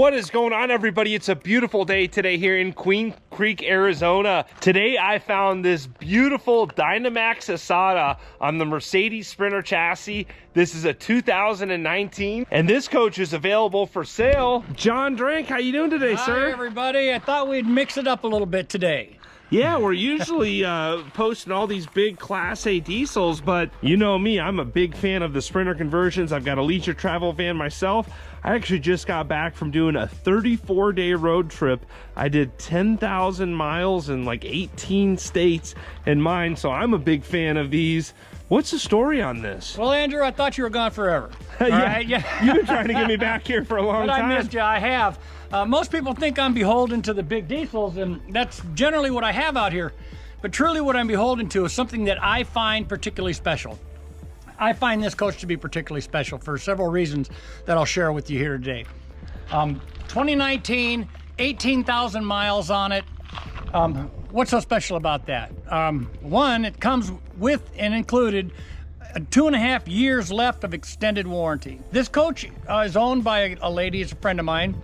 What is going on, everybody? It's a beautiful day today here in Queen Creek, Arizona. Today I found this beautiful Dynamax Asada on the Mercedes Sprinter chassis. This is a 2019 and this coach is available for sale. John Drink, how you doing today, sir? Hi everybody. I thought we'd mix it up a little bit today. Yeah, we're usually posting all these big Class A diesels, but you know me, I'm a big fan of the Sprinter conversions. I've got a leisure travel van myself. I actually just got back from doing a 34-day road trip. I did 10,000 miles in like 18 states in mine, so I'm a big fan of these. What's the story on this? Well, Andrew, I thought you were gone forever. Yeah, you've been trying to get me back here for a long time. But I missed you, I have. Most people think I'm beholden to the big diesels, and that's generally what I have out here. But truly what I'm beholden to is something that I find particularly special. I find this coach to be particularly special for several reasons that I'll share with you here today. 2019, 18,000 miles on it. What's so special about that? One, it comes with and included 2.5 years left of extended warranty. This coach is owned by a lady, is a friend of mine.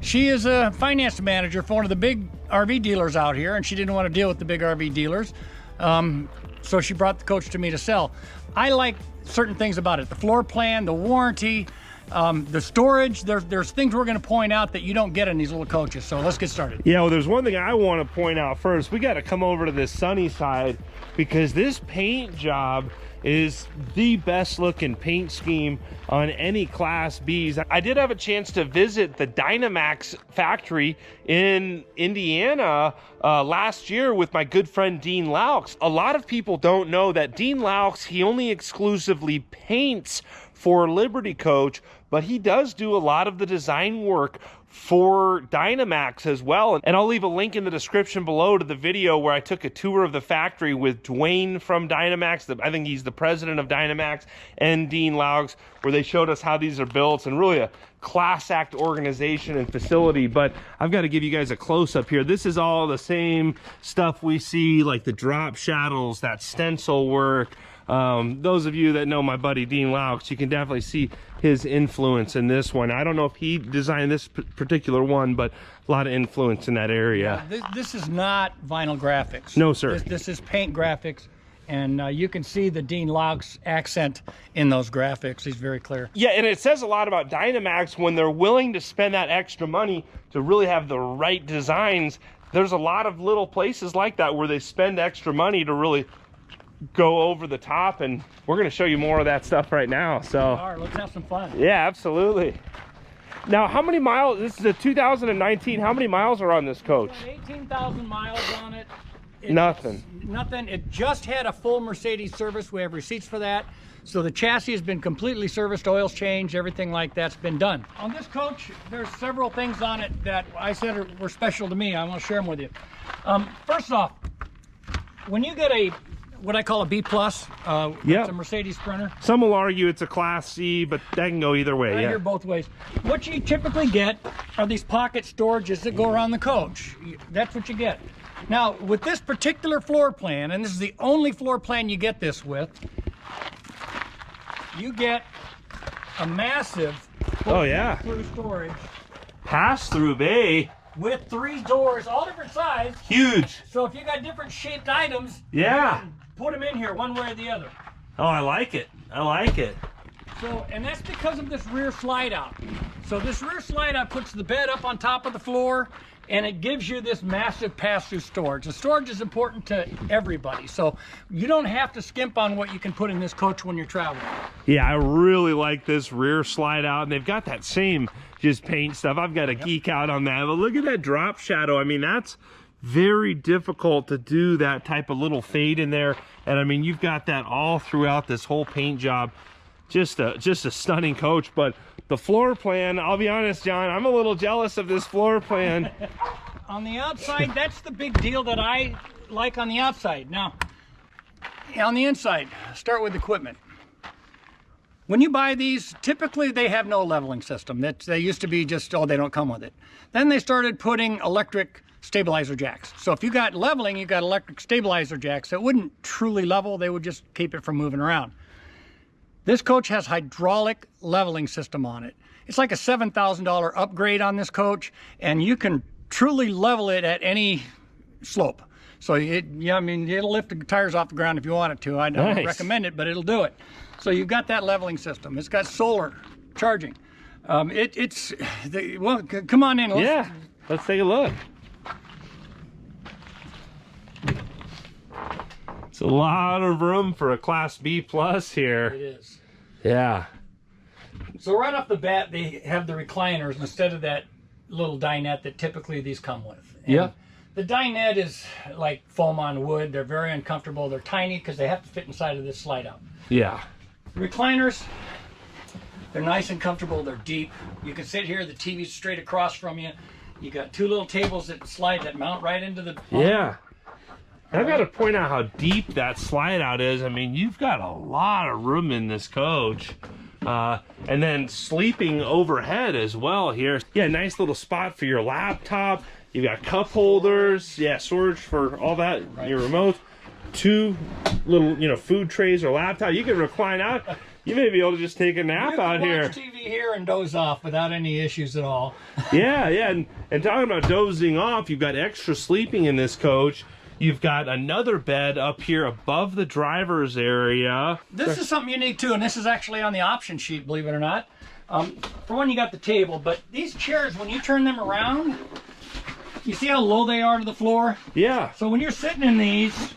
She is a finance manager for one of the big RV dealers out here, and she didn't want to deal with the big RV dealers. So she brought the coach to me to sell. I like certain things about it. The floor plan, the warranty, the storage. There's things we're going to point out that you don't get in these little coaches. So let's get started. Yeah, well, there's one thing I want to point out first. We got to come over to this sunny side because this paint job is the best looking paint scheme on any Class Bs. I did have a chance to visit the Dynamax factory in Indiana last year with my good friend Dean Laux. A lot of people don't know that Dean Laux, he only exclusively paints for Liberty Coach, but he does do a lot of the design work for Dynamax as well. And I'll leave a link in the description below to the video where I took a tour of the factory with Dwayne from Dynamax. I think he's the president of Dynamax, and Dean Laux, where they showed us how these are built, and really a class act organization and facility. But I've got to give you guys a close-up here. This is all the same stuff we see, like the drop shadows, that stencil work. Those of you that know my buddy Dean Laux, you can definitely see his influence in this one. I don't know if he designed this particular one, but a lot of influence in that area. Yeah, this is not vinyl graphics. No, sir. This is paint graphics, and you can see the Dean Laux accent in those graphics. He's very clear. Yeah, and it says a lot about Dynamax when they're willing to spend that extra money to really have the right designs. There's a lot of little places like that where they spend extra money to really go over the top, and we're going to show you more of that stuff right now. So all right, let's have some fun. Yeah, absolutely. Now, how many miles? This is a 2019. How many miles are on this coach? 18,000 miles on it. Nothing. It just had a full Mercedes service. We have receipts for that. So the chassis has been completely serviced, oils changed, everything like that's been done. On this coach, there's several things on it that I said were special to me. I want to share them with you. First off, when you get what I call a B+, it's a Mercedes Sprinter. Some will argue it's a Class C, but that can go either way. I hear both ways. What you typically get are these pocket storages that go around the coach. That's what you get. Now, with this particular floor plan, and this is the only floor plan you get this with, you get a massive through storage. Pass-through bay. With 3 doors, all different size. Huge. So if you got different shaped items, yeah, put them in here one way or the other. Oh, I like it. I like it. So, and that's because of this rear slide out. So this rear slide out puts the bed up on top of the floor, and it gives you this massive pass-through storage. The storage is important to everybody, so you don't have to skimp on what you can put in this coach when you're traveling. Yeah, I really like this rear slide out, and they've got that same just paint stuff. I've got to geek out on that, but look at that drop shadow. I mean, that's very difficult to do that type of little fade in there, and I mean, you've got that all throughout this whole paint job. Just a stunning coach. But the floor plan, I'll be honest, John, I'm a little jealous of this floor plan. On the outside, that's the big deal that I like on the outside. Now, on the inside, start with equipment. When you buy these, typically they have no leveling system. They used to be just, they don't come with it. Then they started putting electric stabilizer jacks. So if you got leveling, you got electric stabilizer jacks that wouldn't truly level, they would just keep it from moving around. This coach has hydraulic leveling system on it. it's like a $7,000 upgrade on this coach, and you can truly level it at any slope. So yeah, I mean, it'll lift the tires off the ground if you want it to. I don't recommend it, but it'll do it. So you've got that leveling system. It's got solar charging. Well, come on in. Let's take a look. It's a lot of room for a Class B plus here. It is. Yeah. So right off the bat, they have the recliners instead of that little dinette that typically these come with. And the dinette is like foam on wood. They're very uncomfortable. They're tiny because they have to fit inside of this slide out. Yeah. The recliners, they're nice and comfortable. They're deep. You can sit here. The TV's straight across from you. You got two little tables that slide that mount right into the home. Yeah. I've got to point out how deep that slide out is. I mean, you've got a lot of room in this coach. And then sleeping overhead as well here. Yeah, nice little spot for your laptop. You've got cup holders. Yeah, storage for all that, your remote. Two little, food trays or laptop. You can recline out. You may be able to just take a nap out here. Watch TV here and doze off without any issues at all. Yeah. And talking about dozing off, you've got extra sleeping in this coach. You've got another bed up here above the driver's area. This is something unique too, and this is actually on the option sheet, believe it or not. For one, you got the table, but these chairs, when you turn them around, you see how low they are to the floor? Yeah. So when you're sitting in these,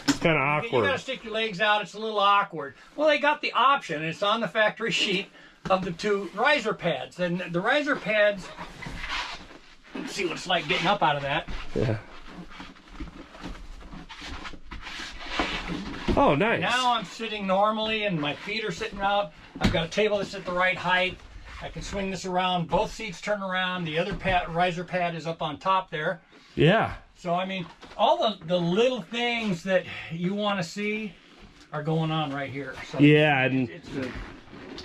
it's kind of awkward. You got to stick your legs out. It's a little awkward. Well, they got the option, and it's on the factory sheet of the two riser pads. And the riser pads, let's see what it's like getting up out of that. Yeah. Oh, nice. Now I'm sitting normally and my feet are sitting out. I've got a table that's at the right height. I can swing this around. Both seats turn around. The other riser pad is up on top there. Yeah. So, I mean, all the little things that you want to see are going on right here. So yeah, and it's good.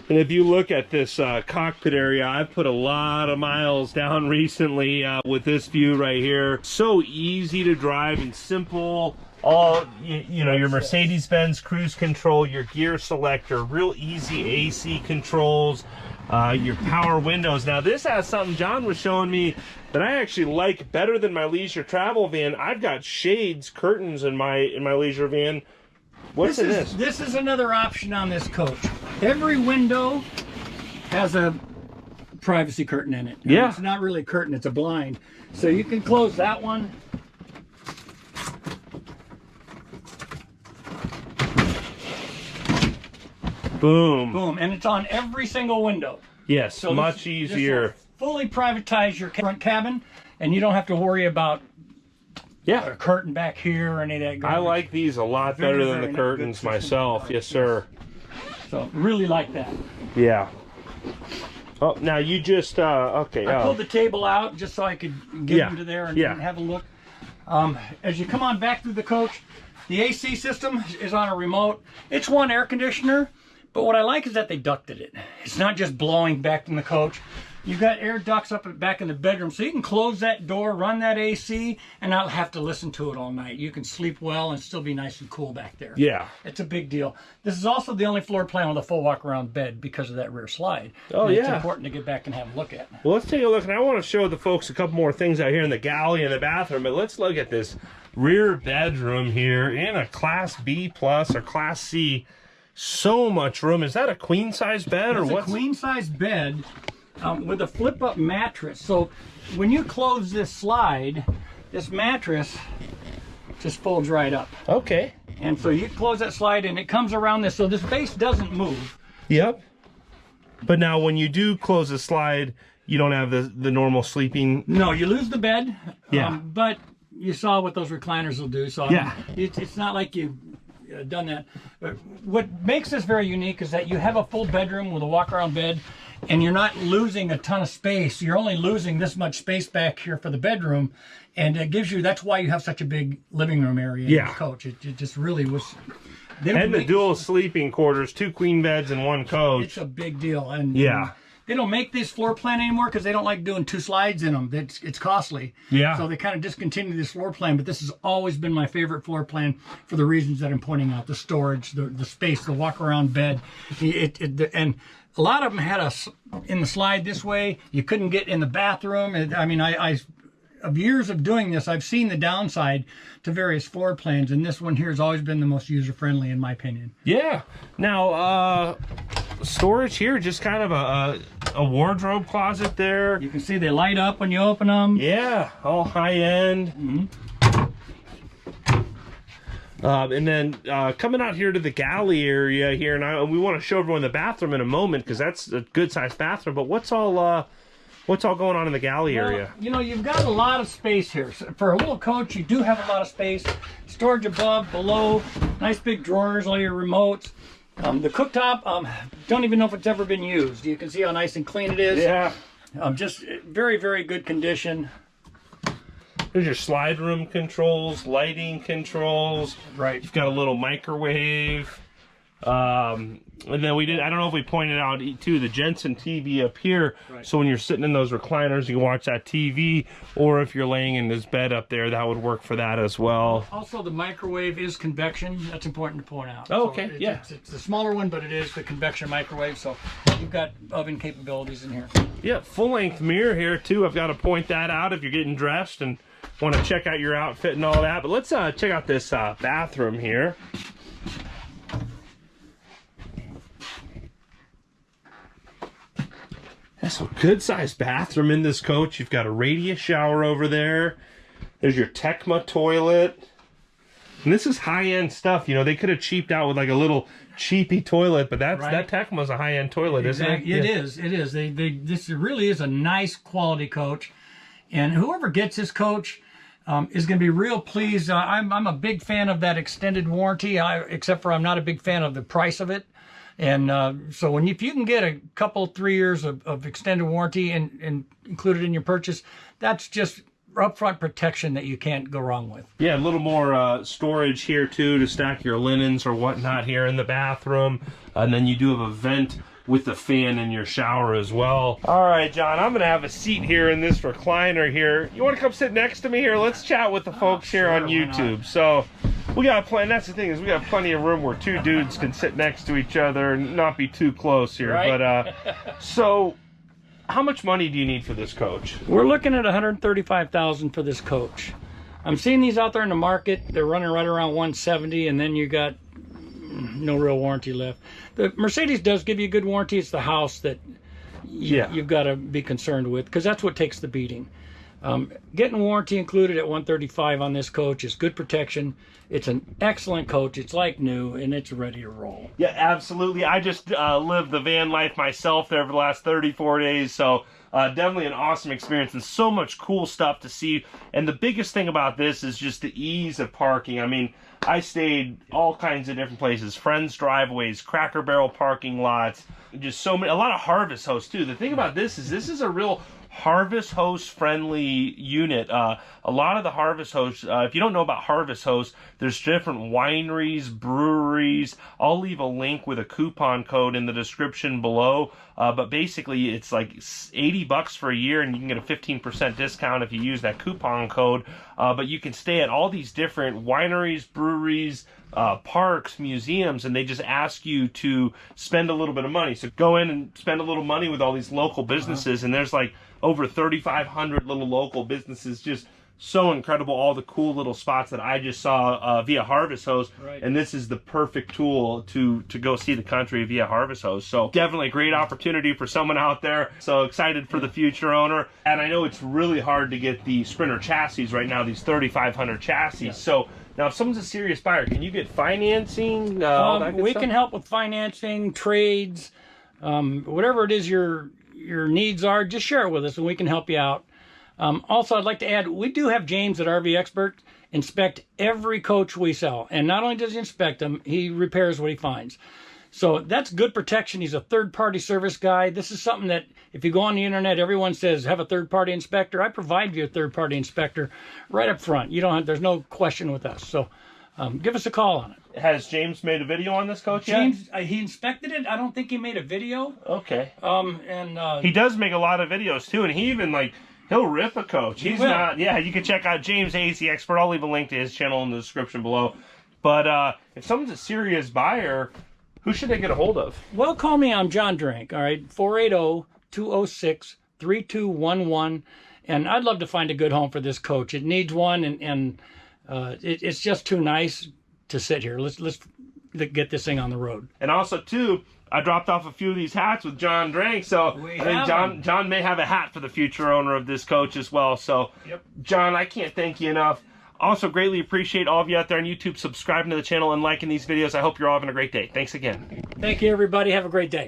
And if you look at this cockpit area, I've put a lot of miles down recently with this view right here. So easy to drive and simple. All, your Mercedes-Benz cruise control, your gear selector, real easy AC controls, your power windows. Now this has something John was showing me that I actually like better than my leisure travel van. I've got shades, curtains in my leisure van. What's in this? This is another option on this coach. Every window has a privacy curtain in it. Yeah. It's not really a curtain, it's a blind. So you can close that one. Boom. Boom. And it's on every single window. Yes, so much easier. Fully privatize your front cabin, and you don't have to worry about a curtain back here or any of that garbage. I like these a lot better than the curtains myself. Yes, sir. So really like that. Yeah. Oh, now you just okay. I pulled the table out just so I could get into there and have a look. As you come on back through the coach, the AC system is on a remote. It's one air conditioner, but what I like is that they ducted it. It's not just blowing back in the coach. You've got air ducts up back in the bedroom, so you can close that door, run that AC, and not have to listen to it all night. You can sleep well and still be nice and cool back there. Yeah. It's a big deal. This is also the only floor plan with a full walk-around bed because of that rear slide. Oh, and yeah. It's important to get back and have a look at. Well, let's take a look, and I want to show the folks a couple more things out here in the galley and the bathroom, but let's look at this rear bedroom here in a Class B plus or Class C. So much room. Is that a queen-size bed or what? It's a queen-size bed. With a flip-up mattress. So when you close this slide, this mattress just folds right up. Okay. And so you close that slide and it comes around this, so this base doesn't move. Yep. But now when you do close the slide, you don't have the normal sleeping. No, you lose the bed. Yeah. But you saw what those recliners will do. So yeah. It's not like you've done that. But what makes this very unique is that you have a full bedroom with a walk-around bed, and you're not losing a ton of space. You're only losing this much space back here for the bedroom, and it gives you, that's why you have such a big living room area in the coach. It just really was. And the dual sleeping quarters, 2 queen beds and 1 coach. It's a big deal. And yeah. They don't make this floor plan anymore because they don't like doing 2 slides in them. It's costly. Yeah. So they kind of discontinued this floor plan, but this has always been my favorite floor plan for the reasons that I'm pointing out. The storage, the space, the walk-around bed. And A lot of them had in the slide this way. You couldn't get in the bathroom. I mean, I of years of doing this, I've seen the downside to various floor plans, and this one here has always been the most user-friendly in my opinion. Yeah. Now, storage here, just kind of a wardrobe closet there. You can see they light up when you open them. Yeah, all high end. Mm-hmm. And then coming out here to the galley area here, and we want to show everyone the bathroom in a moment because that's a good-sized bathroom. But what's all going on in the galley area? You know, you've got a lot of space here. So for a little coach, you do have a lot of space. Storage above, below, nice big drawers, all your remotes. The cooktop, don't even know if it's ever been used. You can see how nice and clean it is. Yeah. Just very, very good condition. There's your slide room controls, lighting controls. Right. You've got a little microwave. And then I don't know if we pointed out too, the Jensen TV up here. Right. So when you're sitting in those recliners, you can watch that TV, or if you're laying in this bed up there, that would work for that as well. Also, the microwave is convection. That's important to point out. Oh, okay, so yeah. It's a smaller one, but it is the convection microwave, so you've got oven capabilities in here. Yeah, full-length mirror here too. I've got to point that out if you're getting dressed and want to check out your outfit and all that. But let's check out this bathroom here. That's a good-sized bathroom in this coach. You've got a radius shower over there. There's your Tecma toilet. And this is high-end stuff. You know, they could have cheaped out with like a little cheapy toilet, but that Tecma's a high-end toilet, isn't it? It is. It is. This really is a nice quality coach. And whoever gets this coach is going to be real pleased. I'm a big fan of that extended warranty, except for I'm not a big fan of the price of it. And so if you can get a couple, 3 years of extended warranty and included in your purchase, that's just upfront protection that you can't go wrong with. Yeah, a little more storage here too to stack your linens or whatnot here in the bathroom. And then you do have a vent with the fan in your shower as well. All right, John, I'm gonna have a seat here in this recliner here. You wanna come sit next to me here? Let's chat with the folks here on YouTube. So we got plenty, that's the thing, is we got plenty of room where two dudes can sit next to each other and not be too close here. Right? But so how much money do you need for this coach? We're looking at $135,000 for this coach. I'm seeing these out there in the market. They're running right around 170, and then you got no real warranty left. The Mercedes does give you good warranty. It's the house that you've got to be concerned with, because that's what takes the beating. Getting warranty included at $135 on this coach is good protection. It's an excellent coach. It's like new, and it's ready to roll. Yeah, absolutely. I just lived the van life myself there for the last 34 days, so definitely an awesome experience and so much cool stuff to see. And the biggest thing about this is just the ease of parking. I mean, I stayed all kinds of different places, friends' driveways, Cracker Barrel parking lots, just so many, a lot of Harvest Hosts too. The thing about this is a real Harvest Host friendly unit. A lot of the Harvest Hosts, if you don't know about Harvest Hosts, there's different wineries, breweries. I'll leave a link with a coupon code in the description below. But basically it's like $80 for a year, and you can get a 15% discount if you use that coupon code. But you can stay at all these different wineries, breweries, parks, museums, and they just ask you to spend a little bit of money. So go in and spend a little money with all these local businesses, and there's like over 3,500 little local businesses. Just so incredible, all the cool little spots that I just saw via Harvest Host. Right. And this is the perfect tool to go see the country via Harvest Host. So definitely a great opportunity for someone out there. So excited for the future owner. And I know it's really hard to get the Sprinter chassis right now, these 3,500 chassis. Yeah. So now, if someone's a serious buyer, can you get financing? We can help with financing, trades, whatever it is your needs are. Just share it with us, and we can help you out. Also, I'd like to add, we do have James at RV Expert inspect every coach we sell, and not only does he inspect them, he repairs what he finds. So that's good protection. He's a third-party service guy. This is something that if you go on the internet, everyone says have a third-party inspector. I provide you a third-party inspector right up front. You don't have, there's no question with us. So give us a call on it. Has James made a video on this coach yet? James, he inspected it. I don't think he made a video. Okay. And he does make a lot of videos too, and he even he'll rip a coach. He's not. Yeah, you can check out James AC Expert. I'll leave a link to his channel in the description below. But if someone's a serious buyer, Who should they get a hold of? Well, call me. I'm John Drink. All right, 480-206-3211. And I'd love to find a good home for this coach. It needs one, and it's just too nice to sit here. Let's get this thing on the road. And also, too, I dropped off a few of these hats with John Drank, so I think John may have a hat for the future owner of this coach as well. So, Yep. John, I can't thank you enough. Also, greatly appreciate all of you out there on YouTube subscribing to the channel and liking these videos. I hope you're all having a great day. Thanks again. Thank you, everybody. Have a great day.